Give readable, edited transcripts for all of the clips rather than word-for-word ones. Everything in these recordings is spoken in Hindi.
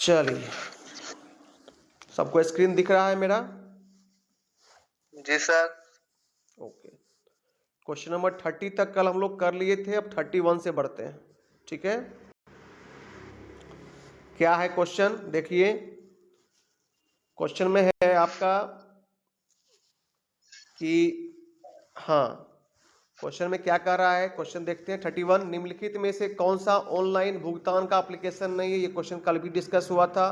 चलिए, सबको स्क्रीन दिख रहा है मेरा? जी सर। ओके। क्वेश्चन नंबर 30 तक कल हम लोग कर लिए थे, अब 31 से बढ़ते हैं। ठीक है, क्या है क्वेश्चन? देखिए, क्वेश्चन में है आपका कि हाँ, क्वेश्चन में क्या कह रहा है, क्वेश्चन देखते हैं 31। निम्नलिखित में से कौन सा ऑनलाइन भुगतान का एप्लीकेशन नहीं है? ये क्वेश्चन कल भी डिस्कस हुआ था।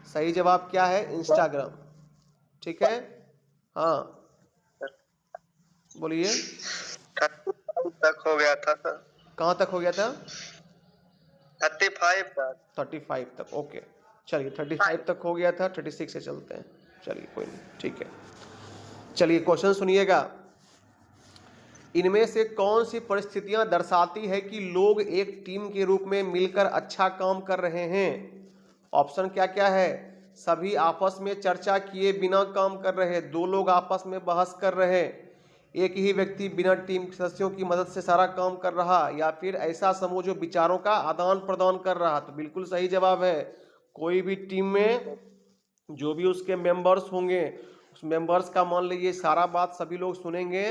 सही जवाब क्या है? इंस्टाग्राम। ठीक है, हाँ बोलिए। 35 तक हो गया था सर। कहाँ तक हो गया था? 35 तक। 35 तक, ओके। चलिए 35 तक हो गया था, 36 से चलते हैं। चलिए कोई नहीं, ठीक है। चलिए क्वेश्चन सुनिएगा। इनमें से कौन सी परिस्थितियां दर्शाती है कि लोग एक टीम के रूप में मिलकर अच्छा काम कर रहे हैं? ऑप्शन क्या क्या है? सभी आपस में चर्चा किए बिना काम कर रहे, दो लोग आपस में बहस कर रहे, एक ही व्यक्ति बिना टीम सदस्यों की मदद से सारा काम कर रहा, या फिर ऐसा समूह जो विचारों का आदान प्रदान कर रहा। तो बिल्कुल सही जवाब है। कोई भी टीम में जो भी उसके मेंबर्स होंगे, उस मेंबर्स का मान लीजिए सारा बात सभी लोग सुनेंगे,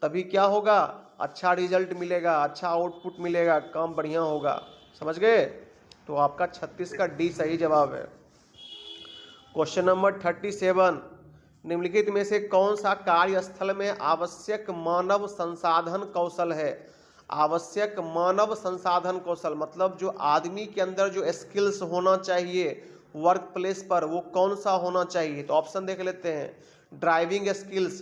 तभी क्या होगा? अच्छा रिजल्ट मिलेगा, अच्छा आउटपुट मिलेगा, काम बढ़िया होगा। समझ गए? तो आपका 36 का डी सही जवाब है। Question number 37। निम्नलिखित में से कौन सा कार्यस्थल में आवश्यक मानव संसाधन कौशल है? आवश्यक मानव संसाधन कौशल मतलब जो आदमी के अंदर जो स्किल्स होना चाहिए वर्क प्लेस पर, वो कौन सा होना चाहिए? तो ऑप्शन देख लेते हैं। ड्राइविंग स्किल्स,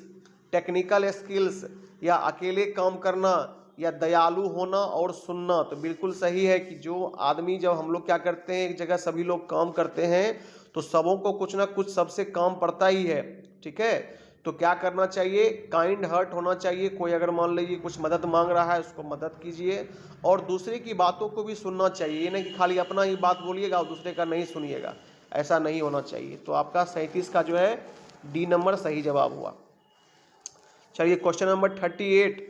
टेक्निकल स्किल्स, या अकेले काम करना, या दयालु होना और सुनना। तो बिल्कुल सही है कि जो आदमी, जब हम लोग क्या करते हैं, एक जगह सभी लोग काम करते हैं तो सबों को कुछ ना कुछ सबसे काम पड़ता ही है। ठीक है, तो क्या करना चाहिए? काइंड हार्ट होना चाहिए। कोई अगर मान लीजिए कुछ मदद मांग रहा है, उसको मदद कीजिए, और दूसरे की बातों को भी सुनना चाहिए। ये नहीं कि खाली अपना ही बात बोलिएगा और दूसरे का नहीं सुनिएगा, ऐसा नहीं होना चाहिए। तो आपका 37 का जो है डी नंबर सही जवाब हुआ। चलिए क्वेश्चन नंबर 38।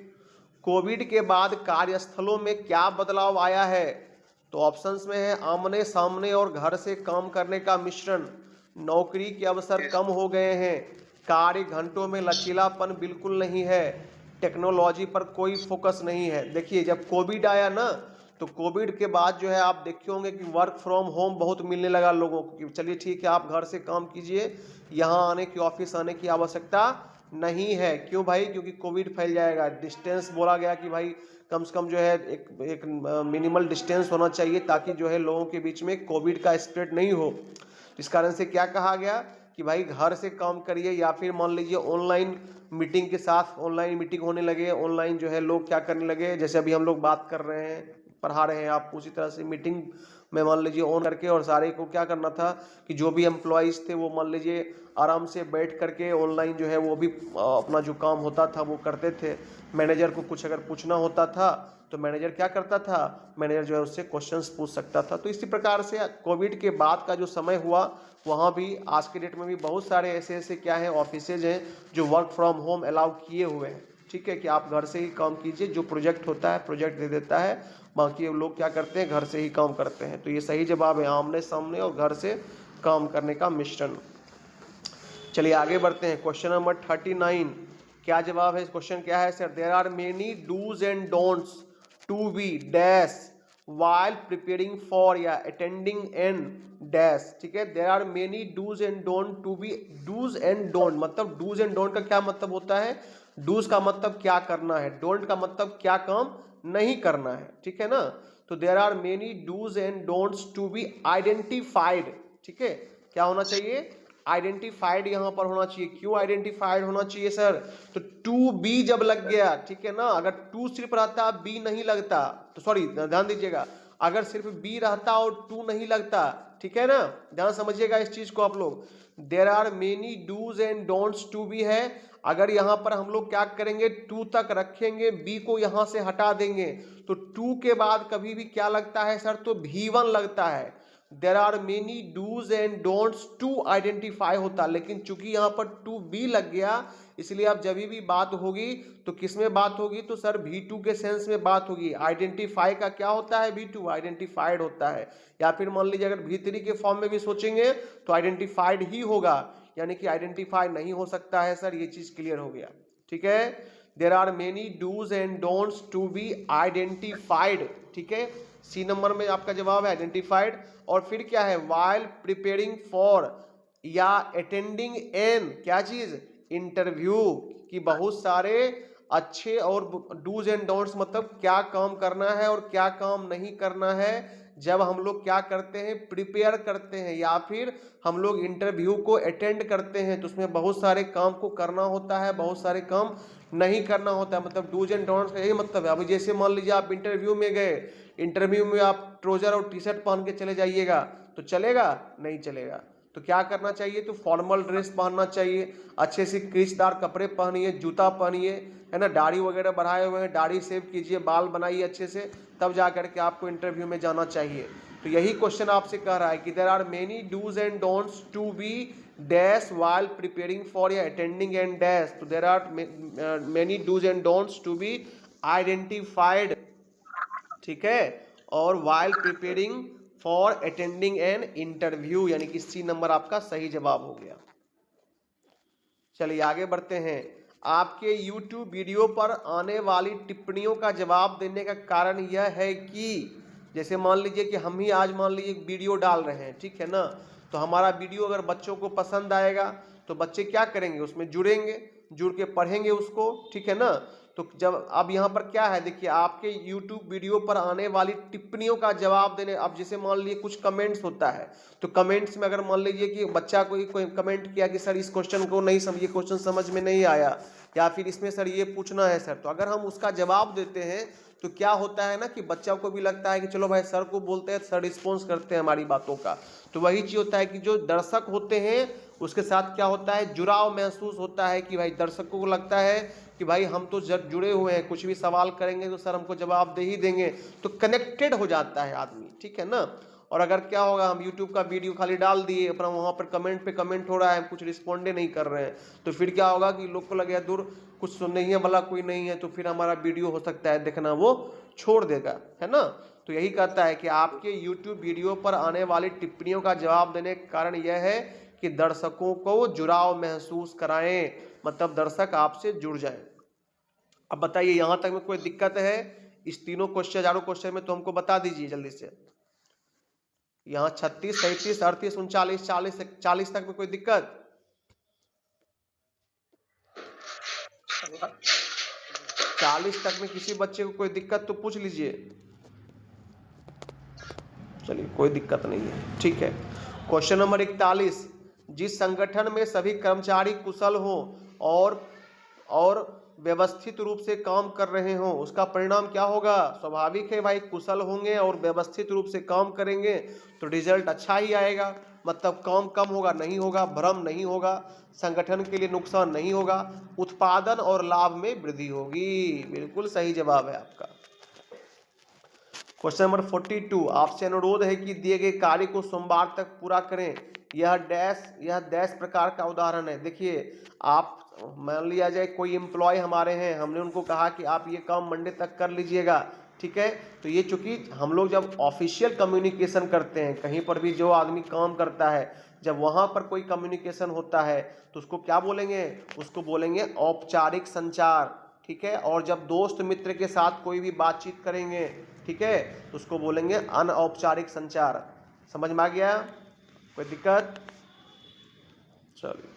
कोविड के बाद कार्यस्थलों में क्या बदलाव आया है? तो ऑप्शंस में है आमने सामने और घर से काम करने का मिश्रण, नौकरी के अवसर कम हो गए हैं, कार्य घंटों में लचीलापन बिल्कुल नहीं है, टेक्नोलॉजी पर कोई फोकस नहीं है। देखिए, जब कोविड आया ना, तो कोविड के बाद जो है आप देखे होंगे कि वर्क फ्रॉम होम बहुत मिलने लगा लोगों को, कि चलिए ठीक है आप घर से काम कीजिए, यहाँ आने की, ऑफिस आने की आवश्यकता नहीं है। क्यों भाई? क्योंकि कोविड फैल जाएगा। डिस्टेंस बोला गया कि भाई कम से कम जो है एक मिनिमल डिस्टेंस होना चाहिए, ताकि जो है लोगों के बीच में कोविड का स्प्रेड नहीं हो। इस कारण से क्या कहा गया कि भाई घर से काम करिए, या फिर मान लीजिए ऑनलाइन मीटिंग के साथ ऑनलाइन मीटिंग होने लगे। ऑनलाइन जो है लोग क्या करने लगे, जैसे अभी हम लोग बात कर रहे हैं, पढ़ा रहे हैं आप, उसी तरह से मीटिंग में मान लीजिए ऑन करके, और सारे को क्या करना था कि जो भी एम्प्लॉयज़ थे वो मान लीजिए आराम से बैठ करके ऑनलाइन जो है वो भी अपना जो काम होता था वो करते थे। मैनेजर को कुछ अगर पूछना होता था तो मैनेजर क्या करता था, मैनेजर जो है उससे क्वेश्चंस पूछ सकता था। तो इसी प्रकार से कोविड के बाद का जो समय हुआ, वहाँ भी आज के डेट में भी बहुत सारे ऐसे ऐसे क्या है ऑफिसेज हैं जो वर्क फ्रॉम होम अलाउ किए हुए हैं। ठीक है, कि आप घर से ही काम कीजिए, जो प्रोजेक्ट होता है प्रोजेक्ट दे देता है, बाकी लोग क्या करते हैं, घर से ही काम करते हैं। तो ये सही जवाब है, आमने सामने और घर से काम करने का मिश्रण। चलिए आगे बढ़ते हैं। Question number 39। क्या जवाब है? इस क्वेश्चन क्या है sir? There are many dos and don'ts to be dash while preparing for या अटेंडिंग एन डैश। ठीक है, there are many dos and don't to be. Dos and don't मतलब, डूज एंड डोंट का क्या मतलब होता है? डूज का मतलब क्या करना है, डोंट का मतलब क्या काम नहीं करना है। ठीक है ना, तो there are many dos and don'ts to be identified. ठीक है, क्या होना चाहिए? आइडेंटिफाइड यहां पर होना चाहिए। क्यों आइडेंटिफाइड होना चाहिए सर? तो टू बी जब लग गया, ठीक है ना, अगर टू सिर्फ रहता बी नहीं लगता, तो सॉरी ध्यान दीजिएगा, अगर सिर्फ बी रहता और टू नहीं लगता, ठीक है ना, ध्यान समझिएगा इस चीज को आप लोग। There are many dos and don'ts to be है, अगर यहां पर हम लोग क्या करेंगे, टू तक रखेंगे, बी को यहां से हटा देंगे, तो टू के बाद कभी भी क्या लगता है सर? तो V1 लगता है। There are many dos and don'ts to identify होता है, लेकिन चूंकि यहाँ पर टू बी लग गया इसलिए अब जब भी बात होगी तो किस में बात होगी, तो सर V2 के सेंस में बात होगी। आइडेंटिफाई का क्या होता है, V2 आइडेंटिफाइड होता है। या फिर मान लीजिए अगर V3 के फॉर्म में भी सोचेंगे तो आइडेंटिफाइड ही होगा, यानी कि आइडेंटिफाई नहीं हो सकता है सर, ये चीज क्लियर हो गया। ठीक है, there are many dos and don'ts to be identified. ठीक है, सी नंबर में आपका जवाब है आइडेंटिफाइड। और फिर क्या है, वाइल प्रिपेयरिंग फॉर या अटेंडिंग एन क्या चीज, इंटरव्यू, की बहुत सारे अच्छे और डूज एंड डोंट्स मतलब क्या काम करना है और क्या काम नहीं करना है जब हम लोग क्या करते हैं, प्रिपेयर करते हैं या फिर हम लोग इंटरव्यू को अटेंड करते हैं, तो उसमें बहुत सारे काम को करना होता है, बहुत सारे काम नहीं करना होता है। मतलब डूज एंड डोंट्स का यही मतलब है। अभी जैसे मान लीजिए आप इंटरव्यू में गए, इंटरव्यू में आप ट्राउजर और टी शर्ट पहन के चले जाइएगा तो चलेगा, नहीं चलेगा। तो क्या करना चाहिए, तो फॉर्मल ड्रेस पहनना चाहिए, अच्छे से क्रीचदार कपड़े पहनिए, जूता पहनिए, है ना, दाढ़ी वगैरह बढ़ाए हुए हैं, दाढ़ी सेव कीजिए, बाल बनाइए अच्छे से, तब जा करके आपको इंटरव्यू में जाना चाहिए। तो यही क्वेश्चन आपसे कह रहा है कि there are many dos and don'ts to be dash while preparing for या अटेंडिंग एंड डैश। तो there are many dos and don'ts to be identified. ठीक है, और while preparing for attending an interview, यानी कि सी नंबर आपका सही जवाब हो गया। चलिए आगे बढ़ते हैं। आपके YouTube वीडियो पर आने वाली टिप्पणियों का जवाब देने का कारण यह है कि जैसे मान लीजिए कि हम ही आज मान लीजिए वीडियो डाल रहे हैं, ठीक है ना, तो हमारा वीडियो अगर बच्चों को पसंद आएगा तो बच्चे क्या करेंगे, उसमें जुड़ेंगे, जुड़ के पढ़ेंगे उसको, ठीक है ना। तो जब अब यहाँ पर क्या है, देखिए आपके YouTube वीडियो पर आने वाली टिप्पणियों का जवाब देने, अब जैसे मान लीजिए कुछ कमेंट्स होता है, तो कमेंट्स में अगर मान लीजिए कि बच्चा कोई कमेंट किया कि सर इस क्वेश्चन को नहीं समझिए, क्वेश्चन समझ में नहीं आया, या फिर इसमें सर ये पूछना है सर, तो अगर हम उसका जवाब देते हैं तो क्या होता है ना कि बच्चा को भी लगता है कि चलो भाई सर को बोलते हैं, सर रिस्पॉन्स करते हैं हमारी बातों का। तो वही चीज होता है कि जो दर्शक होते हैं उसके साथ क्या होता है, जुड़ाव महसूस होता है कि भाई दर्शकों को लगता है कि भाई हम तो जब जुड़े हुए हैं, कुछ भी सवाल करेंगे तो सर हमको जवाब दे ही देंगे, तो कनेक्टेड हो जाता है आदमी, ठीक है ना। और अगर क्या होगा, हम YouTube का वीडियो खाली डाल दिए, अपना वहाँ पर कमेंट पे कमेंट हो रहा है, कुछ रिस्पॉन्डे नहीं कर रहे हैं, तो फिर क्या होगा कि लोग को लगेगा दूर कुछ सुनने ही वाला कोई नहीं है, तो फिर हमारा वीडियो हो सकता है देखना वो छोड़ देगा, है ना। तो यही कहता है कि आपके YouTube वीडियो पर आने वाली टिप्पणियों का जवाब देने का कारण यह है कि दर्शकों को जुड़ाव महसूस कराएं, मतलब दर्शक आपसे जुड़ जाएं। अब बताइए यहां तक में कोई दिक्कत है, इस तीनों क्वेश्चन, चारों क्वेश्चन में तो हमको बता दीजिए जल्दी से। यहाँ 36, 37, 38, 39, 40 तक में कोई दिक्कत? 40 तक में किसी बच्चे को कोई दिक्कत तो पूछ लीजिए। चलिए कोई दिक्कत नहीं है, ठीक है। क्वेश्चन नंबर 41, जिस संगठन में सभी कर्मचारी कुशल हो और व्यवस्थित रूप से काम कर रहे हो उसका परिणाम क्या होगा, स्वाभाविक है भाई, कुशल होंगे और व्यवस्थित रूप से काम करेंगे तो रिजल्ट अच्छा ही आएगा, मतलब काम कम होगा नहीं होगा, भ्रम नहीं होगा, संगठन के लिए नुकसान नहीं होगा, उत्पादन और लाभ में वृद्धि होगी। बिल्कुल सही जवाब है आपका। क्वेश्चन नंबर 42, आपसे अनुरोध है कि दिए गए कार्य को सोमवार तक पूरा करें, यह डैश प्रकार का उदाहरण है। देखिए आप मान लिया जाए कोई एम्प्लॉय हमारे हैं, हमने उनको कहा कि आप ये काम मंडे तक कर लीजिएगा, ठीक है। तो ये चूंकि हम लोग जब ऑफिशियल कम्युनिकेशन करते हैं, कहीं पर भी जो आदमी काम करता है, जब वहां पर कोई कम्युनिकेशन होता है तो उसको क्या बोलेंगे, उसको बोलेंगे औपचारिक संचार, ठीक है। और जब दोस्त मित्र के साथ कोई भी बातचीत करेंगे, ठीक है, तो उसको बोलेंगे अनौपचारिक संचार। समझ में आ गया, कोई दिक्कत? चलिए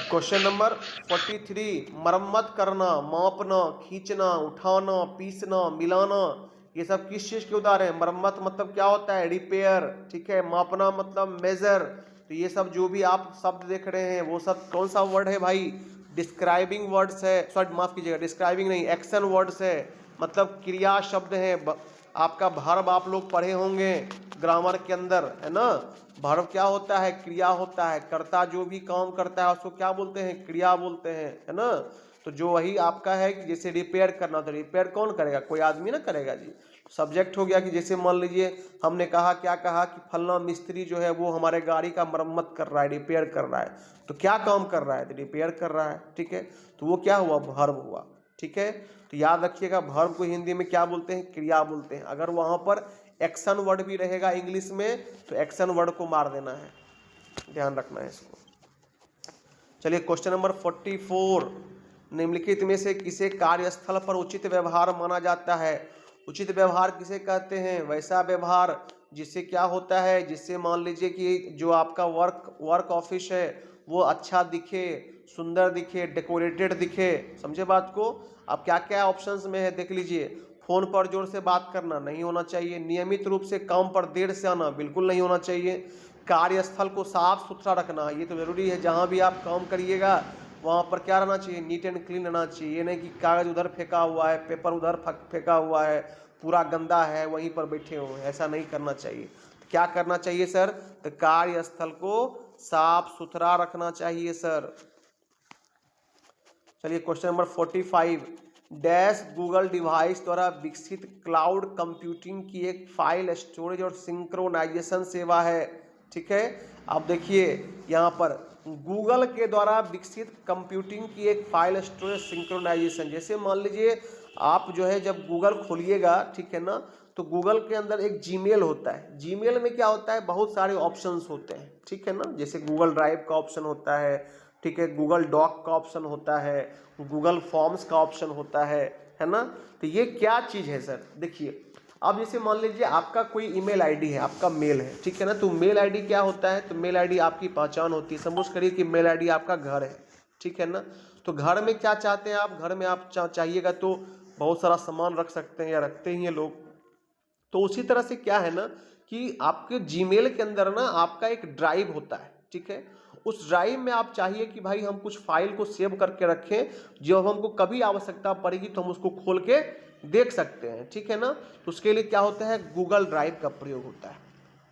क्वेश्चन नंबर 43, मरम्मत करना, मापना, खींचना, उठाना, पीसना, मिलाना, ये सब किस चीज के उदाहरण है। मरम्मत मतलब क्या होता है, रिपेयर, ठीक है। मापना मतलब मेजर। तो ये सब जो भी आप शब्द देख रहे हैं वो सब कौन सा वर्ड है भाई, डिस्क्राइबिंग वर्ड्स है, सॉरी माफ कीजिएगा, डिस्क्राइबिंग नहीं, एक्शन वर्ड्स है, मतलब क्रिया शब्द है। आपका वर्ब आप लोग पढ़े होंगे ग्रामर के अंदर, है ना। वर्ब क्या होता है, क्रिया होता है, कर्ता जो भी काम करता है उसको क्या बोलते हैं, क्रिया बोलते हैं, है ना। तो जो वही आपका है कि जैसे रिपेयर करना, तो रिपेयर कौन करेगा, कोई आदमी ना करेगा जी। सब्जेक्ट हो गया कि जैसे मान लीजिए हमने कहा, क्या कहा कि फलना मिस्त्री जो है वो हमारे गाड़ी का मरम्मत कर रहा है, रिपेयर कर रहा है। तो क्या काम कर रहा है? तो रिपेयर कर रहा है, ठीक है। तो वो क्या हुआ? वर्ब हुआ, ठीक है। तो याद रखिएगा वर्ब को हिंदी में क्या बोलते हैं? क्रिया बोलते हैं। अगर वहां पर एक्शन वर्ड भी रहेगा इंग्लिश में तो एक्शन वर्ड को मार देना है, ध्यान रखना है इसको। चलिए क्वेश्चन नंबर 44, निम्नलिखित में से किसे कार्यस्थल पर उचित व्यवहार माना जाता है? उचित व्यवहार किसे कहते हैं? वैसा व्यवहार जिससे क्या होता है, जिससे मान लीजिए कि जो आपका वर्क ऑफिस है वो अच्छा दिखे, सुंदर दिखे, डेकोरेटेड दिखे। समझे बात को? अब क्या क्या ऑप्शंस में है देख लीजिए। फोन पर जोर से बात करना नहीं होना चाहिए। नियमित रूप से काम पर देर से आना बिल्कुल नहीं होना चाहिए। कार्यस्थल को साफ सुथरा रखना, ये तो जरूरी है। जहाँ भी आप काम करिएगा वहाँ पर क्या रहना चाहिए? नीट एंड क्लीन रहना चाहिए। ये नहीं कि कागज उधर फेंका हुआ है, पेपर उधर फेंका हुआ है, पूरा गंदा है, वहीं पर बैठे हुए हैं, ऐसा नहीं करना चाहिए। तो क्या करना चाहिए सर? तो कार्यस्थल को साफ सुथरा रखना चाहिए सर। चलिए question number 45, dash Google device द्वारा विकसित क्लाउड कंप्यूटिंग की एक फाइल स्टोरेज और सिंक्रोनाइजेशन सेवा है, ठीक है। अब देखिए यहाँ पर गूगल के द्वारा विकसित कंप्यूटिंग की एक फाइल स्टोरेज सिंक्रोनाइजेशन, जैसे मान लीजिए आप जो है जब गूगल खोलिएगा, ठीक है ना, तो गूगल के अंदर एक जीमेल होता है। जीमेल में क्या होता है? बहुत सारे ऑप्शंस होते हैं, ठीक है ना। जैसे गूगल ड्राइव का ऑप्शन होता है, ठीक है, गूगल डॉक का ऑप्शन होता है, गूगल फॉर्म्स का ऑप्शन होता है ना। तो ये क्या चीज़ है सर? देखिए अब जैसे मान लीजिए आपका कोई ईमेल आईडी है, आपका मेल है, ठीक है ना। तो मेल आईडी क्या होता है? तो मेल आईडी आपकी पहचान होती है। सपोज करिए कि मेल आईडी आपका घर है, ठीक है ना। तो घर में क्या चाहते हैं आप? घर में आप चाहिएगा तो बहुत सारा सामान रख सकते हैं या रखते ही हैं लोग। तो उसी तरह से क्या है ना कि आपके जीमेल के अंदर ना आपका एक ड्राइव होता है, ठीक है। उस ड्राइव में आप चाहिए कि भाई हम कुछ फाइल को सेव करके रखें, जब हमको कभी आवश्यकता पड़ेगी तो हम उसको खोल के देख सकते हैं, ठीक है ना। तो उसके लिए क्या होता है? गूगल ड्राइव का प्रयोग होता है।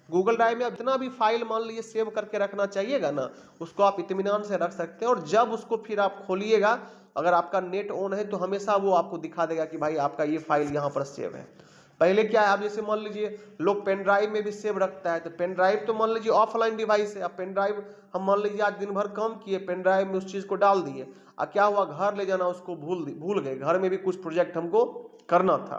गूगल ड्राइव में आप इतना भी फाइल मान लीजिए सेव करके रखना चाहिएगा ना, उसको आप इत्मीनान से रख सकते हैं। और जब उसको फिर आप खोलिएगा, अगर आपका नेट ऑन है तो हमेशा वो आपको दिखा देगा कि भाई आपका ये फाइल यहाँ पर सेव है। पहले क्या है, आप जैसे मान लीजिए लोग पेन ड्राइव में भी सेव रखता है। तो पेन ड्राइव तो मान लीजिए ऑफलाइन डिवाइस है। अब पेन ड्राइव हम मान लीजिए आज दिन भर काम किए, पेन ड्राइव में उस चीज़ को डाल दिए, और क्या हुआ, घर ले जाना उसको भूल गए। घर में भी कुछ प्रोजेक्ट हमको करना था,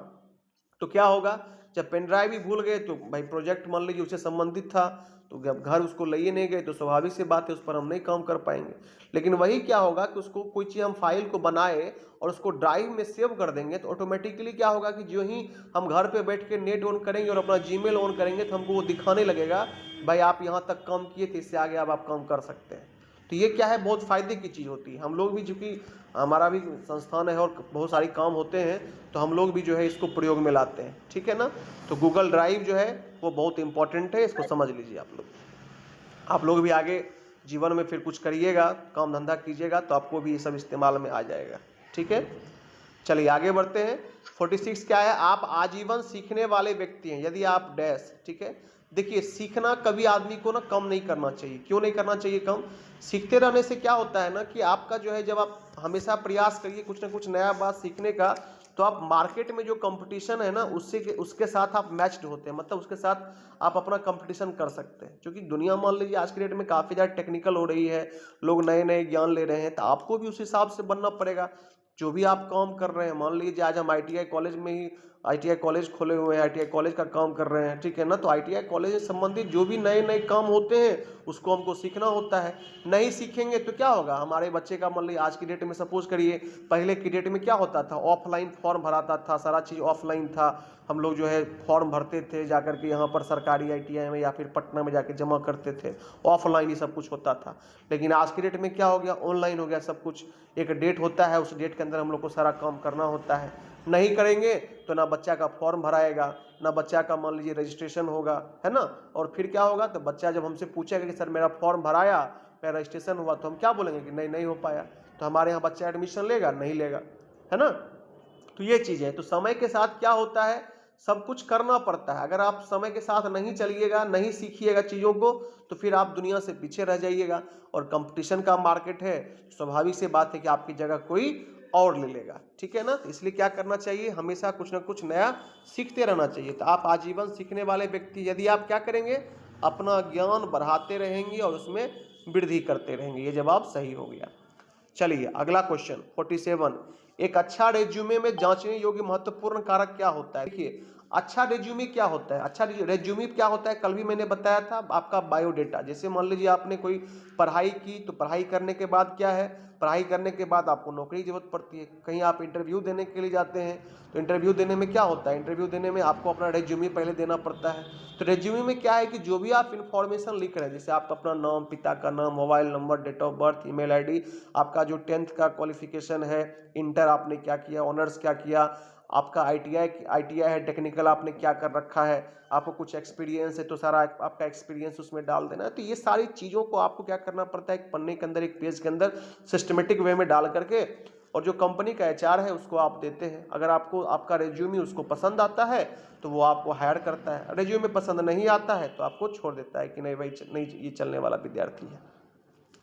तो क्या होगा? जब पेन ड्राइव ही भूल गए तो भाई प्रोजेक्ट मान लीजिए उससे संबंधित था, तो जब घर उसको लिए नहीं गए तो स्वाभाविक सी बात है उस पर हम नहीं काम कर पाएंगे। लेकिन वही क्या होगा कि उसको कोई चीज़ हम फाइल को बनाए और उसको ड्राइव में सेव कर देंगे, तो ऑटोमेटिकली क्या होगा कि जो ही हम घर पे बैठ के नेट ऑन करेंगे और अपना जीमेल ऑन करेंगे तो हमको वो दिखाने लगेगा, भाई आप यहाँ तक काम किए थे, इससे आगे अब आप काम कर सकते हैं। तो ये क्या है? बहुत फ़ायदे की चीज़ होती है। हम लोग भी, चूँकि हमारा भी संस्थान है और बहुत सारे काम होते हैं, तो हम लोग भी जो है इसको प्रयोग में लाते हैं, ठीक है ना। तो गूगल ड्राइव जो है वो बहुत इंपॉर्टेंट है, इसको समझ लीजिए आप लोग भी आगे जीवन में फिर कुछ करिएगा, काम धंधा कीजिएगा तो आपको भी ये सब इस्तेमाल में आ जाएगा, ठीक है। चलिए आगे बढ़ते हैं। 46 क्या है? आप आजीवन सीखने वाले व्यक्ति हैं यदि आप डैश, ठीक है। देखिए सीखना कभी आदमी को ना कम नहीं करना चाहिए। क्यों नहीं करना चाहिए कम? सीखते रहने से क्या होता है ना कि आपका जो है, जब आप हमेशा प्रयास करिए कुछ ना कुछ नया बात सीखने का, तो आप मार्केट में जो कंपटीशन है ना उसके साथ आप मैच्ड होते हैं, मतलब उसके साथ आप अपना कंपटीशन कर सकते हैं। क्योंकि दुनिया मान लीजिए आज की डेट में काफ़ी ज़्यादा टेक्निकल हो रही है, लोग नए नए ज्ञान ले रहे हैं, तो आपको भी उस हिसाब से बनना पड़ेगा। जो भी आप काम कर रहे हैं, मान लीजिए आज हम आईटीआई कॉलेज में ही आईटीआई कॉलेज खोले हुए हैं, आईटीआई कॉलेज का काम कर रहे हैं, ठीक है ना। तो आईटीआई कॉलेज से संबंधित जो भी नए नए काम होते हैं उसको हमको सीखना होता है। नहीं सीखेंगे तो क्या होगा? हमारे बच्चे का मान लीजिए आज की डेट में सपोज करिए, पहले की डेट में क्या होता था, ऑफलाइन फॉर्म भराता था, सारा चीज़ ऑफलाइन था। हम लोग जो है फॉर्म भरते थे जाकर के यहाँ पर सरकारी आईटीआई में या फिर पटना में जाके जमा करते थे, ऑफलाइन ही सब कुछ होता था। लेकिन आज की डेट में क्या हो गया? ऑनलाइन हो गया सब कुछ। एक डेट होता है, उस डेट के अंदर हम लोग को सारा काम करना होता है। नहीं करेंगे तो ना बच्चा का फॉर्म भराएगा, ना बच्चा का मान लीजिए रजिस्ट्रेशन होगा, है ना। और फिर क्या होगा? तो बच्चा जब हमसे पूछेगा कि सर मेरा फॉर्म भराया, मेरा रजिस्ट्रेशन हुआ, तो हम क्या बोलेंगे कि नहीं हो पाया। तो हमारे यहाँ बच्चा एडमिशन लेगा? नहीं लेगा, है ना। तो ये चीज़ है। तो समय के साथ क्या होता है, सब कुछ करना पड़ता है। अगर आप समय के साथ नहीं चलिएगा, नहीं सीखिएगा चीज़ों को, तो फिर आप दुनिया से पीछे रह जाइएगा। और कंपटीशन का मार्केट है, स्वाभाविक सी बात है कि आपकी जगह कोई और ले लेगा, ठीक है ना। तो इसलिए क्या करना चाहिए, हमेशा कुछ ना कुछ नया सीखते रहना चाहिए। तो आप आजीवन सीखने वाले व्यक्ति यदि आप क्या करेंगे, अपना ज्ञान बढ़ाते रहेंगे और उसमें वृद्धि करते रहेंगे। ये जवाब सही हो गया। चलिए अगला क्वेश्चन 47, एक अच्छा रेज्यूमे में जांचने योग्य महत्वपूर्ण कारक क्या होता है। देखिए अच्छा रेज्यूमे क्या होता है, अच्छा रेज्यूमे क्या होता है, कल भी मैंने बताया था, आपका बायोडेटा। जैसे मान लीजिए आपने कोई पढ़ाई की, तो पढ़ाई करने के बाद क्या है, पढ़ाई करने के बाद आपको नौकरी की जरूरत पड़ती है, कहीं आप इंटरव्यू देने के लिए जाते हैं, तो इंटरव्यू देने में क्या होता है, इंटरव्यू देने में आपको अपना रेज्यूमे पहले देना पड़ता है। तो रेज्यूमे में क्या है कि जो भी आप इन्फॉर्मेशन लिख रहे हैं, जैसे आप अपना नाम, पिता का नाम, mobile number, date of birth, email ID, आपका जो 10th का क्वालिफिकेशन है, इंटर आपने क्या किया, ऑनर्स क्या किया, आपका आईटीआई है, टेक्निकल आपने क्या कर रखा है, आपको कुछ एक्सपीरियंस है तो सारा आपका एक्सपीरियंस उसमें डाल देना है। तो ये सारी चीज़ों को आपको क्या करना पड़ता है, एक पन्ने के अंदर, एक पेज के अंदर सिस्टमेटिक वे में डाल करके, और जो कंपनी का एचआर है उसको आप देते हैं। अगर आपको आपका रेज्यूमे उसको पसंद आता है तो वो आपको हायर करता है, रेज्यूमे पसंद नहीं आता है तो आपको छोड़ देता है कि नहीं भाई नहीं ये चलने वाला विद्यार्थी है।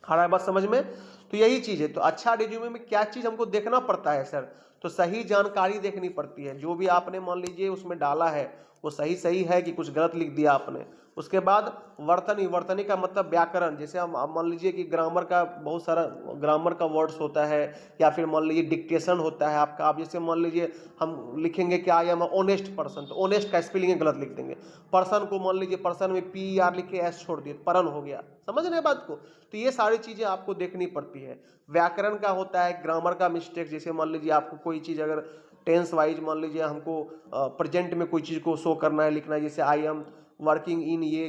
आ रहा है बात समझ में। तो यही चीज़ है। तो अच्छा रेज्यूमे में क्या चीज़ हमको देखना पड़ता है सर, तो सही जानकारी देखनी पड़ती है। जो भी आपने मान लीजिए उसमें डाला है वो सही है कि कुछ गलत लिख दिया आपने। उसके बाद वर्तनी का मतलब व्याकरण, जैसे हम मान लीजिए कि ग्रामर का बहुत सारा ग्रामर का वर्ड्स होता है, या फिर मान लीजिए डिक्टेशन होता है आपका। आप जैसे मान लीजिए हम लिखेंगे कि आई एम ऑनेस्ट पर्सन, तो ऑनेस्ट का स्पेलिंग गलत लिख देंगे। पर्सन को मान लीजिए पर्सन में PER लिख के एस छोड़ दिए, परन हो गया, समझ रहे बात को। तो ये सारी चीज़ें आपको देखनी पड़ती है। व्याकरण का होता है, ग्रामर का मिस्टेक, जैसे मान लीजिए आपको कोई चीज़ अगर टेंस वाइज मान लीजिए हमको प्रेजेंट में कोई चीज़ को शो करना है, लिखना है, जैसे आई एम वर्किंग इन ये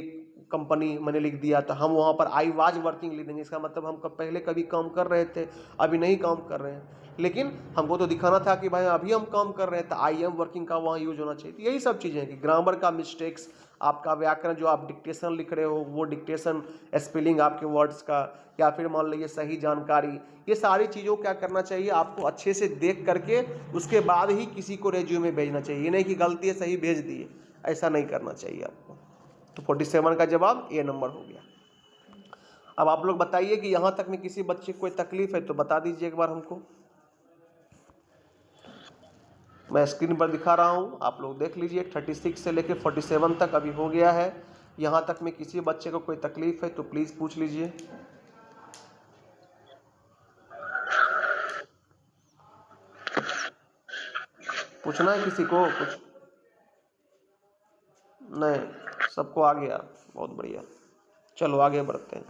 कंपनी मैंने लिख दिया, तो हम वहाँ पर आई वाज वर्किंग लिख देंगे। इसका मतलब हम पहले कभी काम कर रहे थे, अभी नहीं काम कर रहे हैं, लेकिन हमको तो दिखाना था कि भाई अभी हम काम कर रहे हैं, तो आई एम वर्किंग का वहाँ यूज होना चाहिए। तो यही सब चीज़ें हैं कि ग्रामर का मिस्टेक्स, आपका व्याकरण, जो आप डिक्टेशन लिख रहे हो वो डिक्टेशन स्पेलिंग आपके वर्ड्स का, या फिर मान लीजिए सही जानकारी, ये सारी चीज़ों को क्या करना चाहिए, आपको अच्छे से देख करके उसके बाद ही किसी को रेज्यूमे भेजना चाहिए। ये नहीं कि गलती है सही भेज दिए, ऐसा नहीं करना चाहिए आपको। तो 47 का जवाब ए नंबर हो गया। अब आप लोग बताइए कि यहाँ तक में किसी बच्चे को कोई तकलीफ है तो बता दीजिए एक बार हमको। मैं स्क्रीन पर दिखा रहा हूँ, आप लोग देख लीजिए। 36 से लेके 47 तक अभी हो गया है। यहाँ तक में किसी बच्चे को कोई तकलीफ है तो प्लीज़ पूछ लीजिए। पूछना है किसी को कुछ? नहीं, सबको आ गया, बहुत बढ़िया। चलो आगे बढ़ते हैं।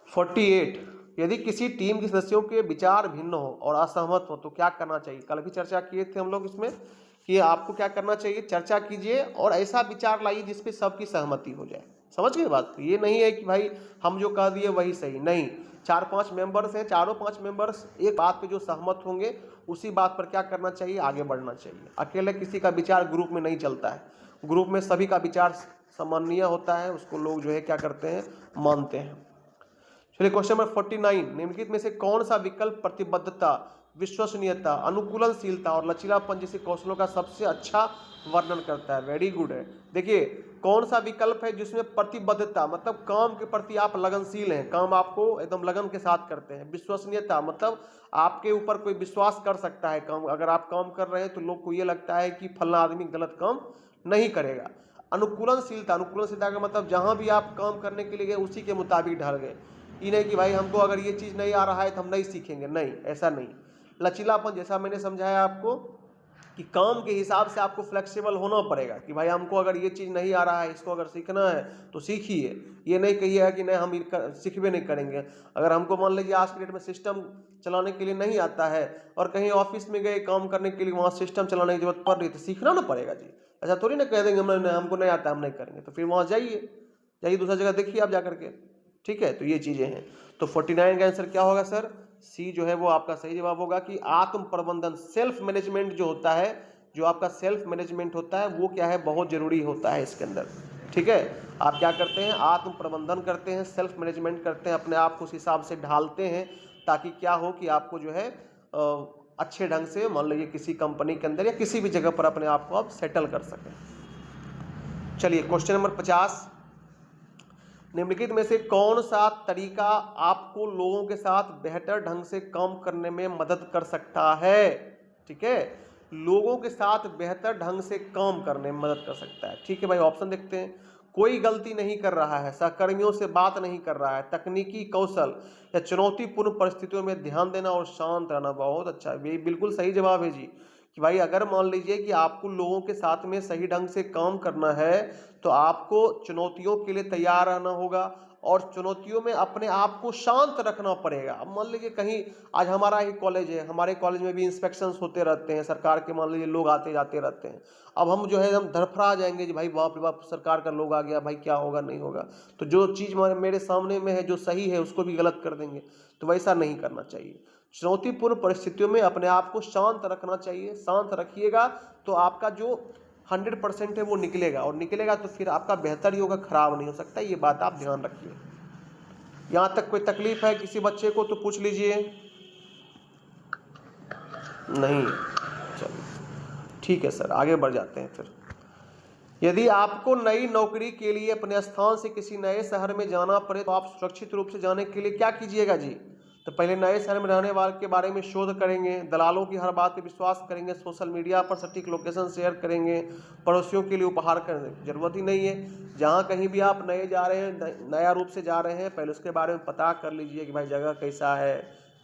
48, यदि किसी टीम के सदस्यों के विचार भिन्न हो और असहमत हो तो क्या करना चाहिए। कल भी चर्चा किए थे हम लोग इसमें कि आपको क्या करना चाहिए, चर्चा कीजिए और ऐसा विचार लाइए जिसपे सबकी सहमति हो जाए। समझ गए बात। ये नहीं है कि भाई हम जो कह दिए वही सही, नहीं। 4-5 मेंबर्स हैं, चारों 5 मेंबर्स एक बात पे जो सहमत होंगे उसी बात पर क्या करना चाहिए, आगे बढ़ना चाहिए। अकेले किसी का विचार ग्रुप में नहीं चलता है, ग्रुप में सभी का विचार सम्माननीय होता है, उसको लोग जो है क्या करते हैं, मानते हैं। चलिए क्वेश्चन नंबर 49, निम्नलिखित में से कौन सा विकल्प प्रतिबद्धता, विश्वसनीयता, अनुकूलनशीलता और लचीलापन जैसे कौशलों का सबसे अच्छा वर्णन करता है। वेरी गुड है। देखिए कौन सा विकल्प है जिसमें प्रतिबद्धता मतलब काम के प्रति आप लगनशील हैं, काम आपको एकदम लगन के साथ करते हैं। विश्वसनीयता मतलब आपके ऊपर कोई विश्वास कर सकता है काम, अगर आप काम कर रहे हैं तो लोग को ये लगता है कि फलना आदमी गलत काम नहीं करेगा। अनुकूलनशीलता, अनुकूलनशीलता का मतलब जहाँ भी आप काम करने के लिए गए उसी के मुताबिक ढल गए। ये नहीं कि भाई हमको अगर ये चीज़ नहीं आ रहा है तो हम नहीं सीखेंगे, नहीं, ऐसा नहीं। लचीलापन, जैसा मैंने समझाया आपको कि काम के हिसाब से आपको फ्लेक्सिबल होना पड़ेगा कि भाई हमको अगर ये चीज़ नहीं आ रहा है, इसको अगर सीखना है तो सीखिए। ये नहीं कहिए कि नहीं हम सीखबे नहीं करेंगे। अगर हमको मान लीजिए आज की डेट में सिस्टम चलाने के लिए नहीं आता है और कहीं ऑफिस में गए काम करने के लिए, वहाँ सिस्टम चलाने की जरूरत पड़ रही है तो सीखना ना पड़ेगा जी। ऐसा थोड़ी ना कह देंगे हमको नहीं आता हम नहीं करेंगे, तो फिर वहाँ जाइए दूसरा जगह देखिए आप जा करके। ठीक है, तो ये चीज़ें हैं। तो 49 का आंसर क्या होगा सर, सी जो है वो आपका सही जवाब होगा कि आत्म प्रबंधन, सेल्फ मैनेजमेंट जो होता है, जो आपका सेल्फ मैनेजमेंट होता है वो क्या है, बहुत जरूरी होता है इसके अंदर। ठीक है, आप क्या करते हैं, आत्म प्रबंधन करते हैं, सेल्फ मैनेजमेंट करते हैं, अपने आप को उस हिसाब से ढालते हैं ताकि क्या हो कि आपको जो है अच्छे ढंग से मान लीजिए किसी कंपनी के अंदर या किसी भी जगह पर अपने आप को आप सेटल कर सकें। चलिए क्वेश्चन नंबर 50, निम्नलिखित में से कौन सा तरीका आपको लोगों के साथ बेहतर ढंग से काम करने में मदद कर सकता है? ठीक है, लोगों के साथ बेहतर ढंग से काम करने में मदद कर सकता है। ठीक है भाई, ऑप्शन देखते हैं। कोई गलती नहीं कर रहा है, सहकर्मियों से बात नहीं कर रहा है, तकनीकी कौशल या चुनौतीपूर्ण परिस्थितियों में ध्यान देना और शांत रहना। बहुत अच्छा, ये बिल्कुल सही जवाब है जी। कि भाई अगर मान लीजिए कि आपको लोगों के साथ में सही ढंग से काम करना है तो आपको चुनौतियों के लिए तैयार रहना होगा और चुनौतियों में अपने आप को शांत रखना पड़ेगा। अब मान लीजिए कहीं, आज हमारा ही कॉलेज है, हमारे कॉलेज में भी इंस्पेक्शंस होते रहते हैं, सरकार के मान लीजिए लोग आते जाते रहते हैं। अब हम जो है हम धड़फड़ा जाएंगे कि भाई बाप रे बाप सरकार का लोग आ गया, भाई क्या होगा नहीं होगा, तो जो चीज़ मेरे सामने में है जो सही है उसको भी गलत कर देंगे। तो वैसा नहीं करना चाहिए। चुनौतीपूर्ण परिस्थितियों में अपने आप को शांत रखना चाहिए। शांत रखिएगा तो आपका जो 100% है वो निकलेगा, और निकलेगा तो फिर आपका बेहतर ही होगा, खराब नहीं हो सकता। ये बात आप ध्यान रखिए। यहाँ तक कोई तकलीफ है किसी बच्चे को तो पूछ लीजिए। नहीं, चलिए ठीक है सर, आगे बढ़ जाते हैं फिर। यदि आपको नई नौकरी के लिए अपने स्थान से किसी नए शहर में जाना पड़े तो आप सुरक्षित रूप से जाने के लिए क्या कीजिएगा जी? तो पहले नए शहर में रहने वाले के बारे में शोध करेंगे, दलालों की हर बात पर विश्वास करेंगे, सोशल मीडिया पर सटीक लोकेशन शेयर करेंगे, पड़ोसियों के लिए उपहार करेंगे। जरूरत ही नहीं है। जहाँ कहीं भी आप नए जा रहे हैं, नया रूप से जा रहे हैं, पहले उसके बारे में पता कर लीजिए कि भाई जगह कैसा है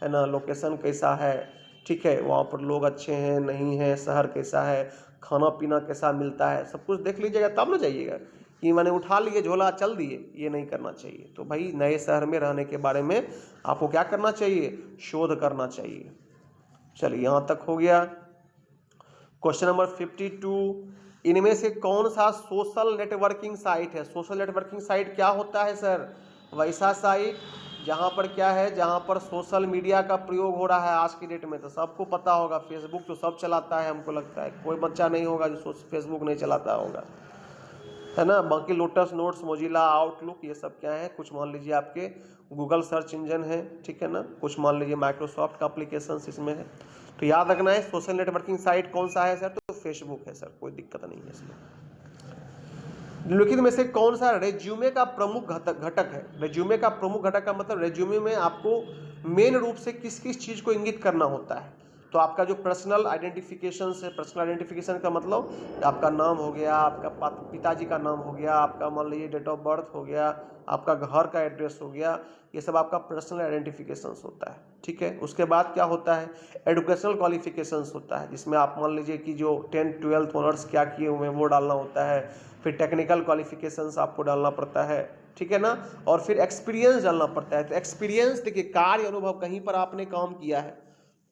ना, लोकेशन कैसा है, ठीक है, वहाँ पर लोग अच्छे हैं नहीं हैं, शहर कैसा है, खाना पीना कैसा मिलता है, सब कुछ देख लीजिएगा तब ना जाइएगा कि मैंने उठा लिए झोला चल दिए। ये नहीं करना चाहिए। तो भाई नए शहर में रहने के बारे में आपको क्या करना चाहिए? शोध करना चाहिए। चलिए यहाँ तक हो गया। क्वेश्चन नंबर 52, इनमें से कौन सा सोशल नेटवर्किंग साइट है? सोशल नेटवर्किंग साइट क्या होता है सर? वैसा साइट जहाँ पर क्या है, जहाँ पर सोशल मीडिया का प्रयोग हो रहा है। आज की डेट में तो सबको पता होगा, फेसबुक तो सब चलाता है, हमको लगता है कोई बच्चा नहीं होगा जो फेसबुक नहीं चलाता होगा, है ना। बाकी लोटस नोट्स, मोजिला, आउटलुक, ये सब क्या है, कुछ मान लीजिए आपके गूगल सर्च इंजन है, ठीक है ना, कुछ मान लीजिए माइक्रोसॉफ्ट का एप्लीकेशन इसमें है। तो याद रखना है सोशल नेटवर्किंग साइट कौन सा है सर? तो फेसबुक है सर, कोई दिक्कत नहीं है इसमें। निम्नलिखित में से कौन सा रेज्यूमे का प्रमुख घटक है? रेज्यूमे का प्रमुख घटक का मतलब रेज्यूमे में आपको मेन रूप से किस किस चीज़ को इंगित करना होता है? तो आपका जो पर्सनल आइडेंटिफिकेशन है, पर्सनल आइडेंटिफिकेशन का मतलब आपका नाम हो गया, आपका पिताजी का नाम हो गया, आपका मान लीजिए डेट ऑफ बर्थ हो गया, आपका घर का एड्रेस हो गया, ये सब आपका पर्सनल आइडेंटिफिकेशन होता है, ठीक है। उसके बाद क्या होता है? एजुकेशनल क्वालिफिकेशंस होता है, जिसमें आप मान लीजिए कि जो 10th 12th ऑनर्स क्या किए हुए हैं वो डालना होता है। फिर टेक्निकल क्वालिफिकेशंस आपको डालना पड़ता है, ठीक है ना। और फिर एक्सपीरियंस डालना पड़ता है। तो एक्सपीरियंस देखिए, कार्य अनुभव, कहीं पर आपने काम किया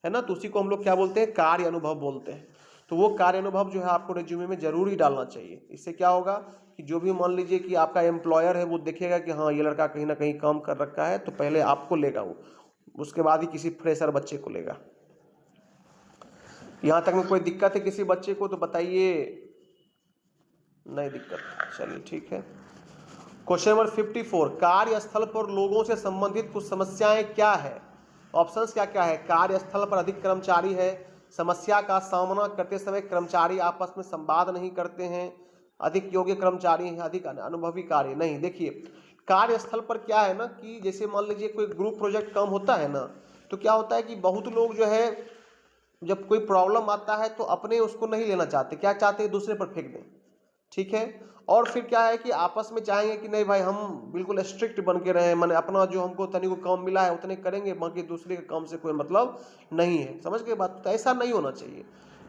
है ना, तो उसी को हम लोग क्या बोलते हैं? कार्य अनुभव बोलते हैं। तो वो कार्य अनुभव जो है आपको रिज्यूमे में जरूर ही डालना चाहिए। इससे क्या होगा कि जो भी मान लीजिए कि आपका एम्प्लॉयर है वो देखेगा कि हाँ ये लड़का कहीं ना कहीं काम कर रखा है, तो पहले आपको लेगा वो, उसके बाद ही किसी फ्रेशर बच्चे को लेगा। यहाँ तक में कोई दिक्कत है किसी बच्चे को तो बताइए। नहीं दिक्कत, चलिए ठीक है। क्वेश्चन नंबर 54, कार्यस्थल पर लोगों से संबंधित कुछ समस्याएं क्या है? ऑप्शंस क्या क्या है? कार्यस्थल पर अधिक कर्मचारी है, समस्या का सामना करते समय कर्मचारी आपस में संवाद नहीं करते हैं, अधिक योग्य कर्मचारी हैं, अधिक अनुभवी कार्य नहीं। देखिए कार्यस्थल पर क्या है ना कि जैसे मान लीजिए कोई ग्रुप प्रोजेक्ट काम होता है ना, तो क्या होता है कि बहुत लोग जो है जब कोई प्रॉब्लम आता है तो अपने उसको नहीं लेना चाहते, क्या चाहते हैं? दूसरे पर फेंक दें, ठीक है। और फिर क्या है कि आपस में चाहेंगे कि नहीं भाई हम बिल्कुल स्ट्रिक्ट बन के रहे, मैंने अपना जो हमको तनी को काम मिला है उतने करेंगे, बाकी दूसरे के काम से कोई मतलब नहीं है। समझ गए बात? तो ऐसा नहीं होना चाहिए।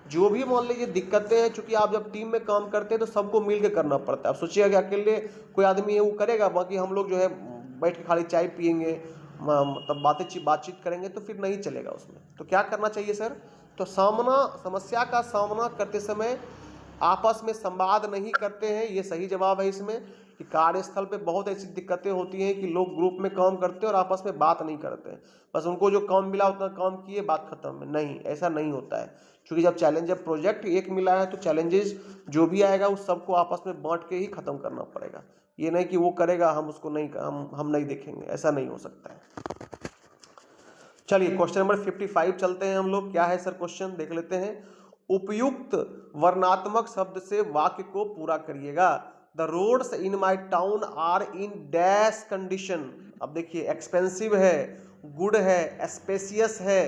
जो भी मान लीजिए दिक्कतें हैं, चूंकि आप जब टीम में काम करते हैं तो सबको मिल के करना पड़ता है। आप सोचिए कि अकेले कोई आदमी है वो करेगा, बाकी हम लोग जो है बैठ के खाली चाय पियेंगे, मतलब बातचीत करेंगे, तो फिर नहीं चलेगा उसमें। तो क्या करना चाहिए सर? तो समस्या का सामना करते समय आपस में संवाद नहीं करते हैं, ये सही जवाब है इसमें। कि कार्यस्थल पे बहुत ऐसी दिक्कतें होती हैं कि लोग ग्रुप में काम करते हैं और आपस में बात नहीं करते हैं, बस उनको जो काम मिला उतना काम किए, बात खत्म। नहीं, ऐसा नहीं होता है। क्योंकि जब चैलेंज, जब प्रोजेक्ट एक मिला है तो चैलेंजेस जो भी आएगा उस सबको आपस में बांट के ही खत्म करना पड़ेगा। ये नहीं कि वो करेगा हम उसको नहीं, हम नहीं देखेंगे, ऐसा नहीं हो सकता है। चलिए क्वेश्चन नंबर 55 चलते हैं हम लोग। क्या है सर क्वेश्चन, देख लेते हैं। उपयुक्त वर्णात्मक शब्द से वाक्य को पूरा करिएगा। The roads in my town are in dash condition. अब देखिए एक्सपेंसिव है, गुड है, स्पेसियस है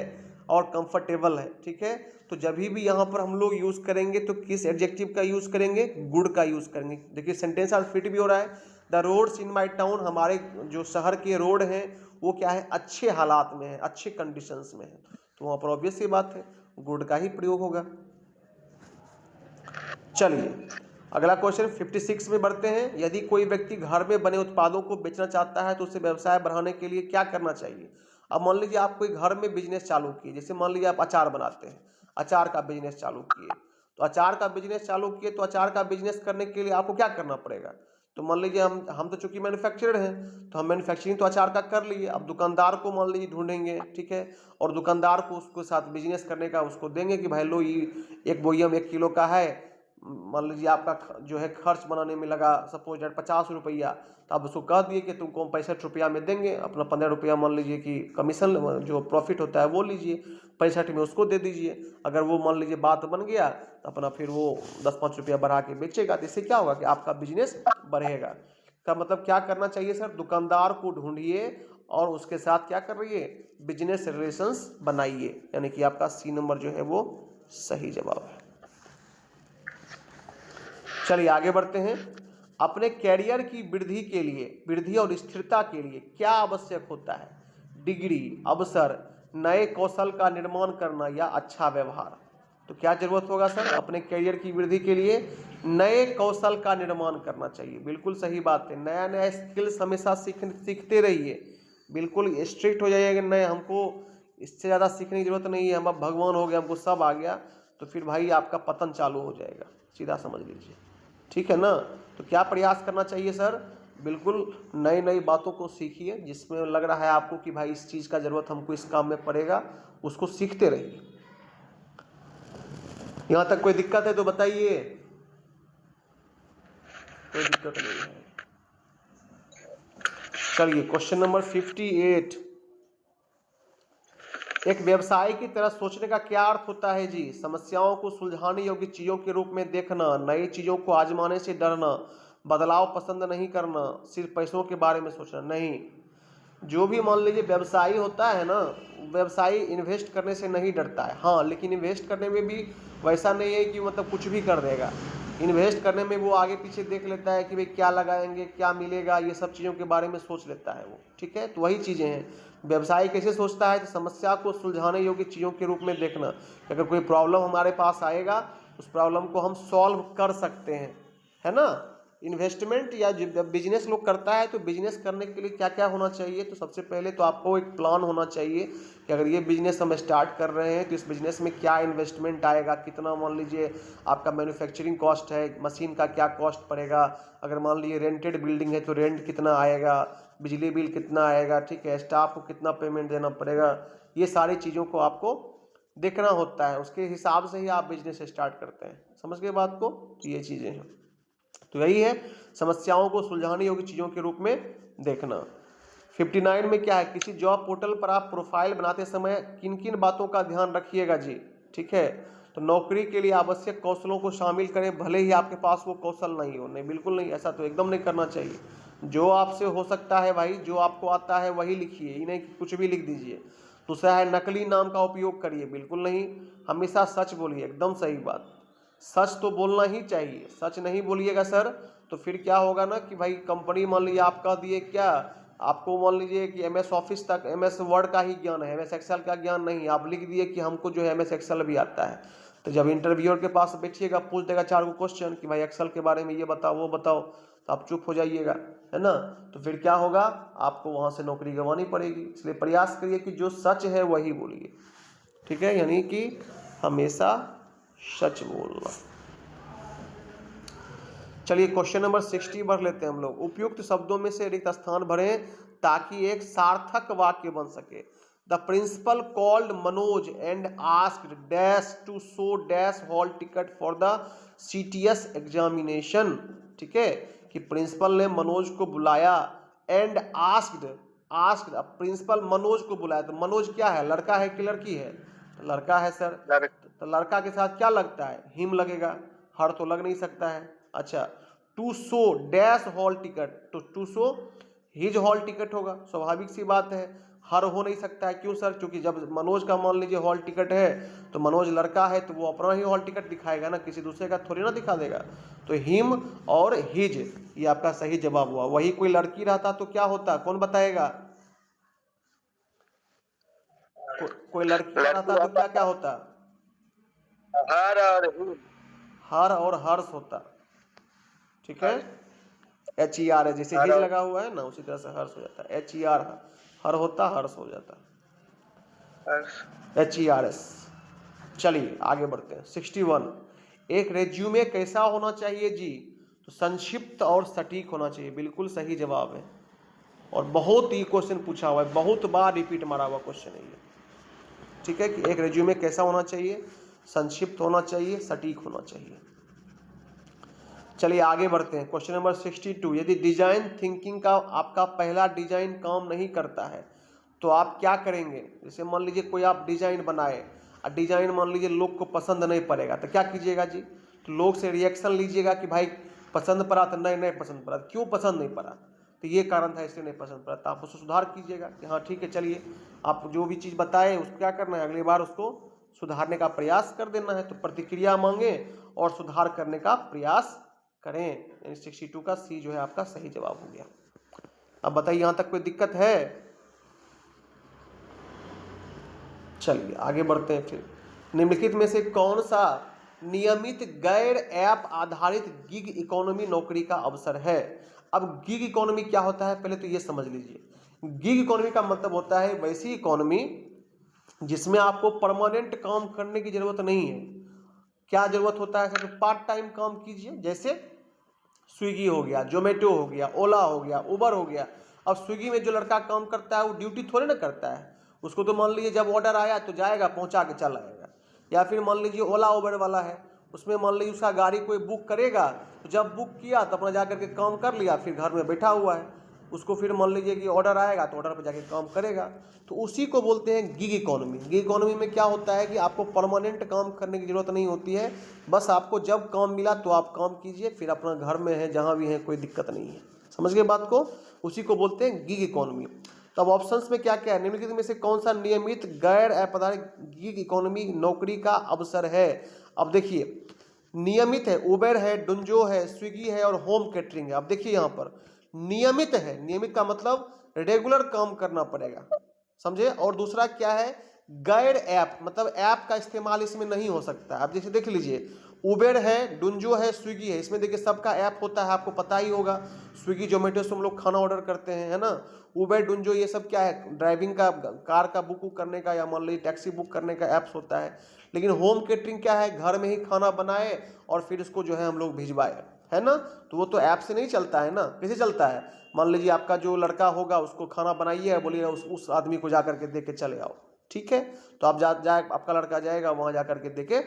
और कंफर्टेबल है। ठीक है, तो जब भी यहाँ पर हम लोग यूज करेंगे तो किस एडजेक्टिव का यूज करेंगे? गुड का यूज करेंगे। देखिए सेंटेंस आज फिट भी हो रहा है। The roads in my town, हमारे जो शहर के रोड हैं वो क्या है? अच्छे हालात में है, अच्छे कंडीशंस में है, तो वहाँ पर ऑब्वियस सी बात है गुड का ही प्रयोग होगा। चलिए अगला क्वेश्चन 56 में बढ़ते हैं। यदि कोई व्यक्ति घर में बने उत्पादों को बेचना चाहता है तो उसे व्यवसाय बढ़ाने के लिए क्या करना चाहिए? अब मान लीजिए आप कोई घर में बिजनेस चालू किए, जैसे मान लीजिए आप अचार बनाते हैं, अचार का बिजनेस चालू किए, तो अचार का बिजनेस चालू किए तो अचार का बिजनेस करने के लिए आपको क्या करना पड़ेगा? तो मान लीजिए हम तो चूंकि मैन्युफैक्चरर हैं तो हम मैन्युफैक्चरिंग तो अचार का कर लिए। अब दुकानदार को मान लीजिए ढूंढेंगे, ठीक है, और दुकानदार को उसके साथ बिजनेस करने का उसको देंगे कि भाई लो ये एक बोयम 1 किलो का है, मान लीजिए आपका जो है खर्च बनाने में लगा सपोज 50 रुपया, तो आप उसको कह दिए कि तुमको हम 65 रुपया में देंगे, अपना 15 रुपया मान लीजिए कि कमीशन जो प्रॉफिट होता है वो लीजिए, 65 में उसको दे दीजिए। अगर वो मान लीजिए बात बन गया तो अपना फिर वो 10-5 रुपया बढ़ा के बेचेगा, तो इससे क्या होगा कि आपका बिजनेस बढ़ेगा। का मतलब क्या करना चाहिए सर? दुकानदार को ढूंढिए और उसके साथ क्या कर रही है? बिजनेस रिलेशंस बनाइए, यानी कि आपका सी नंबर जो है वो सही जवाब है। चलिए आगे बढ़ते हैं। अपने कैरियर की वृद्धि और स्थिरता के लिए क्या आवश्यक होता है? डिग्री, अवसर, नए कौशल का निर्माण करना या अच्छा व्यवहार। तो क्या जरूरत होगा सर? अपने कैरियर की वृद्धि के लिए नए कौशल का निर्माण करना चाहिए। बिल्कुल सही बात है, नया नया स्किल्स हमेशा सीखते रहिए। बिल्कुल स्ट्रिक्ट हो जाइएगा, नहीं हमको इससे ज़्यादा सीखने की जरूरत नहीं है, हम अब भगवान हो गए, हमको सब आ गया, तो फिर भाई आपका पतन चालू हो जाएगा, सीधा समझ लीजिए। ठीक है ना? तो क्या प्रयास करना चाहिए सर? बिल्कुल नई नई बातों को सीखिए, जिसमें लग रहा है आपको कि भाई इस चीज़ का ज़रूरत हमको इस काम में पड़ेगा, उसको सीखते रहिए। यहाँ तक कोई दिक्कत है तो बताइए। कोई दिक्कत नहीं है। चलिए क्वेश्चन नंबर 58। एक व्यवसाय की तरह सोचने का क्या अर्थ होता है जी? समस्याओं को सुलझाने योग्य चीजों के रूप में देखना, नई चीजों को आजमाने से डरना, बदलाव पसंद नहीं करना, सिर्फ पैसों के बारे में सोचना नहीं। जो भी मान लीजिए व्यवसायी होता है ना, व्यवसायी इन्वेस्ट करने से नहीं डरता है। हाँ, लेकिन इन्वेस्ट करने में भी वैसा नहीं है कि मतलब कुछ भी कर देगा। इन्वेस्ट करने में वो आगे पीछे देख लेता है कि भाई क्या लगाएंगे, क्या मिलेगा, ये सब चीज़ों के बारे में सोच लेता है वो। ठीक है, तो वही चीज़ें हैं। व्यवसाय कैसे सोचता है? कि समस्या को सुलझाने योग्य चीज़ों के रूप में देखना। अगर कोई प्रॉब्लम हमारे पास आएगा, उस प्रॉब्लम को हम सॉल्व कर सकते हैं, है ना। इन्वेस्टमेंट या बिजनेस लोग करता है तो बिजनेस करने के लिए क्या क्या होना चाहिए? तो सबसे पहले तो आपको एक प्लान होना चाहिए कि अगर ये बिजनेस हम स्टार्ट कर रहे हैं तो इस बिजनेस में क्या इन्वेस्टमेंट आएगा, कितना मान लीजिए आपका मैन्युफैक्चरिंग कॉस्ट है, मशीन का क्या कॉस्ट पड़ेगा, अगर मान लीजिए रेंटेड बिल्डिंग है तो रेंट कितना आएगा, बिजली बिल कितना आएगा, ठीक है, स्टाफ को कितना पेमेंट देना पड़ेगा, ये सारी चीज़ों को आपको देखना होता है। उसके हिसाब से ही आप बिजनेस स्टार्ट करते हैं। समझ गए बात को? तो ये चीज़ें हैं। तो यही है, समस्याओं को सुलझाने योग्य चीज़ों के रूप में देखना। 59 में क्या है? किसी जॉब पोर्टल पर आप प्रोफाइल बनाते समय किन किन बातों का ध्यान रखिएगा जी? ठीक है, तो नौकरी के लिए आवश्यक कौशलों को शामिल करें, भले ही आपके पास वो कौशल नहीं हो। नहीं, बिल्कुल नहीं, ऐसा तो एकदम नहीं करना चाहिए। जो आपसे हो सकता है भाई, जो आपको आता है वही लिखिए, ये नहीं कि कुछ भी लिख दीजिए। दूसरा है नकली नाम का उपयोग करिए, बिल्कुल नहीं। हमेशा सच बोलिए, एकदम सही बात, सच तो बोलना ही चाहिए। सच नहीं बोलिएगा सर तो फिर क्या होगा ना कि भाई कंपनी मान लीजिए आप कह दिए, क्या आपको मान लीजिए कि MS ऑफिस तक MS वर्ड का ही ज्ञान है, MS एक्सेल का ज्ञान नहीं, आप लिख दिए कि हमको जो है MS एक्सेल भी आता है। तो जब इंटरव्यूअर के पास बैठिएगा, पूछ देगा 4 गो क्वेश्चन कि भाई एक्सेल के बारे में ये बताओ वो बताओ, तो आप चुप हो जाइएगा, है ना। तो फिर क्या होगा, आपको वहाँ से नौकरी गंवानी पड़ेगी। इसलिए प्रयास करिए कि जो सच है वही बोलिए। ठीक है, यानी कि हमेशा सच बोलना। चलिए क्वेश्चन नंबर 60 भर लेते हैं हम लोग। उपयुक्त शब्दों में से रिक्त स्थान भरें ताकि एक सार्थक वाक्य बन सके। The principal called Manoj and asked dash to show dash hall ticket for the CTS examination. ठीक है, कि प्रिंसिपल ने मनोज को बुलाया एंड आस्क्ड प्रिंसिपल मनोज को बुलाया। तो मनोज क्या है, लड़का है कि लड़की है? तो लड़का है सर। तो लड़का के साथ क्या लगता है? हिम लगेगा, हर तो लग नहीं सकता है। अच्छा, to show dash hall ticket, तो to show his hall ticket होगा, स्वाभाविक सी बात है। हर हो नहीं सकता है, क्यों सर? क्योंकि जब मनोज का मान लीजिए हॉल टिकट है तो मनोज लड़का है तो वो अपना ही हॉल टिकट दिखाएगा ना, किसी दूसरे का थोड़ी ना दिखा देगा। तो हिम और हिज ये आपका सही जवाब हुआ। वही कोई लड़की रहता तो क्या होता, कौन बताएगा? कोई लड़की का रहता लड़की तो क्या क्या होता होता? हर और ही। हर और हर्ष होता, ठीक है। HER है, जैसे हर हिज और लगा हुआ है ना उसी तरह से हर्ष हो जाता है। HER हर होता, हर्ष हो जाता, हर्ष। HERS। चलिए आगे बढ़ते हैं। 61, एक रेज्यूमे कैसा होना चाहिए जी? तो संक्षिप्त और सटीक होना चाहिए, बिल्कुल सही जवाब है। और बहुत ही क्वेश्चन पूछा हुआ है, बहुत बार रिपीट मारा हुआ क्वेश्चन है ये, ठीक है। कि एक रेज्यूमे कैसा होना चाहिए? संक्षिप्त होना चाहिए, सटीक होना चाहिए। चलिए आगे बढ़ते हैं। क्वेश्चन नंबर 62, यदि डिजाइन थिंकिंग का आपका पहला डिजाइन काम नहीं करता है तो आप क्या करेंगे? जैसे मान लीजिए कोई आप डिजाइन बनाए और डिजाइन मान लीजिए लोग को पसंद नहीं पड़ेगा तो क्या कीजिएगा जी? तो लोग से रिएक्शन लीजिएगा कि भाई पसंद पड़ा तो नहीं पसंद पड़ा, क्यों पसंद नहीं पड़ा, तो ये कारण था इसलिए नहीं पसंद पड़ा, तो आप उसको सुधार कीजिएगा कि हाँ ठीक है चलिए आप जो भी चीज़ बताए उसको क्या करना है, अगली बार उसको सुधारने का प्रयास कर देना है। तो प्रतिक्रिया मांगे और सुधार करने का प्रयास करें, यानी 62 का सी जो है आपका सही जवाब हो गया। अब बताइए यहाँ तक कोई दिक्कत है? चलिए आगे बढ़ते हैं फिर। निम्नलिखित में से कौन सा नियमित गैर ऐप आधारित गिग इकोनॉमी नौकरी का अवसर है? अब गिग इकोनॉमी क्या होता है पहले तो ये समझ लीजिए। गिग इकोनॉमी का मतलब होता है वैसी इकोनॉमी जिसमें आपको परमानेंट काम करने की जरूरत नहीं है। क्या जरूरत होता है सर? तो पार्ट टाइम काम कीजिए, जैसे स्विगी हो गया, जोमेटो हो गया, ओला हो गया, उबर हो गया। अब स्विगी में जो लड़का काम करता है वो ड्यूटी थोड़े ना करता है, उसको तो मान लीजिए जब ऑर्डर आया तो जाएगा पहुंचा के चला आएगा। या फिर मान लीजिए ओला उबर वाला है, उसमें मान लीजिए उसका गाड़ी कोई बुक करेगा तो जब बुक किया तो अपना जाकर के काम कर लिया, फिर घर में बैठा हुआ है, उसको फिर मान लीजिए कि ऑर्डर आएगा तो ऑर्डर पर जाके काम करेगा। तो उसी को बोलते हैं गिग इकोनॉमी। गिग इकोनॉमी में क्या होता है कि आपको परमानेंट काम करने की जरूरत नहीं होती है, बस आपको जब काम मिला तो आप काम कीजिए, फिर अपना घर में है जहाँ भी है कोई दिक्कत नहीं है। समझ गए बात को? उसी को बोलते हैं गिग इकोनॉमी। तब ऑप्शंस में क्या क्या है? निम्नलिखित में से कौन सा नियमित गैर अपारंपरिक गिग इकोनॉमी नौकरी का अवसर है? अब देखिए नियमित है, उबेर है, डुंजो है, स्विगी है और होम कैटरिंग है। अब देखिए यहाँ पर नियमित है, नियमित का मतलब रेगुलर काम करना पड़ेगा, समझे। और दूसरा क्या है? गैर ऐप, मतलब ऐप का इस्तेमाल इसमें नहीं हो सकता। आप जैसे देख लीजिए उबेर है, डुंजो है, स्विगी है, इसमें देखिए सबका ऐप होता है, आपको पता ही होगा। स्विगी जोमेटो से हम लोग खाना ऑर्डर करते हैं, है ना। उबेर डुंजो ये सब क्या है? ड्राइविंग का, कार का बुक करने का या मान लीजिए टैक्सी बुक करने का ऐप्स होता है। लेकिन होम कैटरिंग क्या है? घर में ही खाना बनाए और फिर इसको जो है हम लोग भिजवाए, है ना। तो वो तो ऐप से नहीं चलता है ना, कैसे चलता है? मान लीजिए आपका जो लड़का होगा उसको खाना बनाइए, बोलिए उस आदमी को जा करके दे के चले आओ, ठीक है। तो आप आपका लड़का जाएगा वहाँ जा करके दे के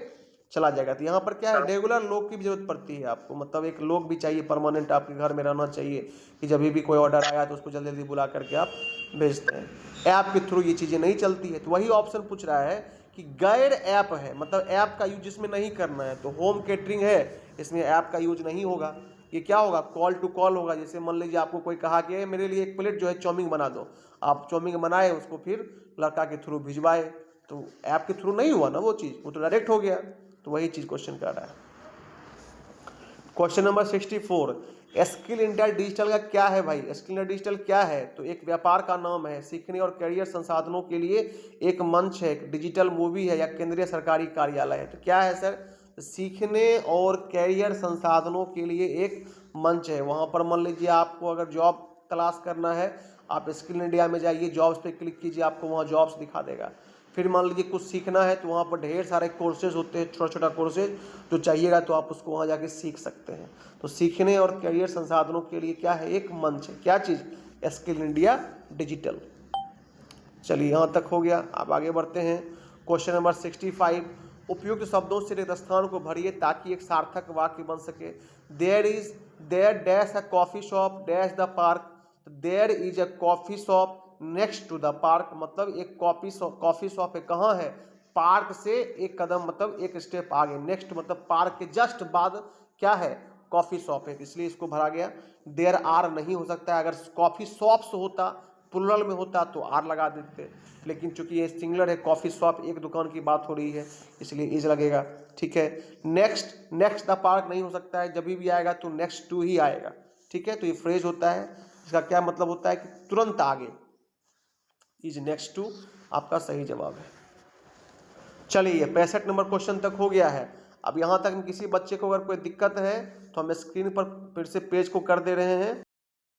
चला जाएगा। तो यहाँ पर क्या है? रेगुलर लोग की भी जरूरत पड़ती है आपको, मतलब एक लोग भी चाहिए परमानेंट आपके घर में रहना चाहिए कि जब भी कोई ऑर्डर आया तो उसको जल्दी जल्दी बुला करके आप भेजते हैं। ऐप के थ्रू ये चीज़ें नहीं चलती है। तो वही ऑप्शन पूछ रहा है कि गैर ऐप है, मतलब ऐप का यूज जिसमें नहीं करना है। तो होम कैटरिंग है, इसमें ऐप का यूज नहीं होगा। ये क्या होगा? कॉल टू कॉल होगा। जैसे मान लीजिए आपको कोई कहा कि मेरे लिए एक प्लेट जो है चाउमीन बना दो, आप चाउमीन बनाए उसको फिर लड़का के थ्रू भिजवाए, तो ऐप के थ्रू नहीं हुआ ना वो चीज़, वो तो डायरेक्ट हो गया। तो वही चीज़ क्वेश्चन कर रहा है। Question number 64, skill India digital का क्या है भाई? स्किल इंडिया डिजिटल क्या है? तो एक व्यापार का नाम है, सीखने और करियर संसाधनों के लिए एक मंच है, एक डिजिटल मूवी है या केंद्रीय सरकारी कार्यालय है? तो क्या है सर? सीखने और करियर संसाधनों के लिए एक मंच है। वहाँ पर मान लीजिए आपको अगर जॉब तलाश करना है, आप स्किल इंडिया में जाइए, जॉब्स पे क्लिक कीजिए, आपको वहाँ जॉब्स दिखा देगा। फिर मान लीजिए कुछ सीखना है तो वहाँ पर ढेर सारे कोर्सेज होते हैं, छोटा छोटा कोर्सेज, जो चाहिएगा तो आप उसको वहाँ जाके सीख सकते हैं। तो सीखने और करियर संसाधनों के लिए क्या है? एक मंच है। क्या चीज़? Skill India digital. चलिए यहाँ तक हो गया। अब आगे बढ़ते हैं। क्वेश्चन नंबर 65, उपयुक्त शब्दों से रिक्त स्थान को भरिए ताकि एक सार्थक वाक्य बन सके। There dash a coffee shop dash the park. There is a coffee shop next to the park, मतलब एक कॉफी शॉप है, कहाँ है? पार्क से एक कदम, मतलब एक स्टेप आगे। नेक्स्ट मतलब पार्क के जस्ट बाद क्या है? कॉफ़ी शॉप है, इसलिए इसको भरा गया। देयर आर नहीं हो सकता है, अगर कॉफ़ी शॉप्स होता प्लुरल में होता तो आर लगा देते, लेकिन चूंकि ये सिंगुलर है, कॉफ़ी शॉप एक दुकान की बात हो रही है, इसलिए इज लगेगा। ठीक है, नेक्स्ट द पार्क नहीं हो सकता है, जब भी आएगा तो नेक्स्ट टू ही आएगा। ठीक है, तो ये फ्रेज होता है, इसका क्या मतलब होता है कि तुरंत आगे। इज नेक्स्ट टू आपका सही जवाब है। चलिए 65 नंबर क्वेश्चन तक हो गया है। अब यहाँ तक किसी बच्चे को अगर कोई दिक्कत है तो हम स्क्रीन पर फिर से पेज को कर दे रहे हैं।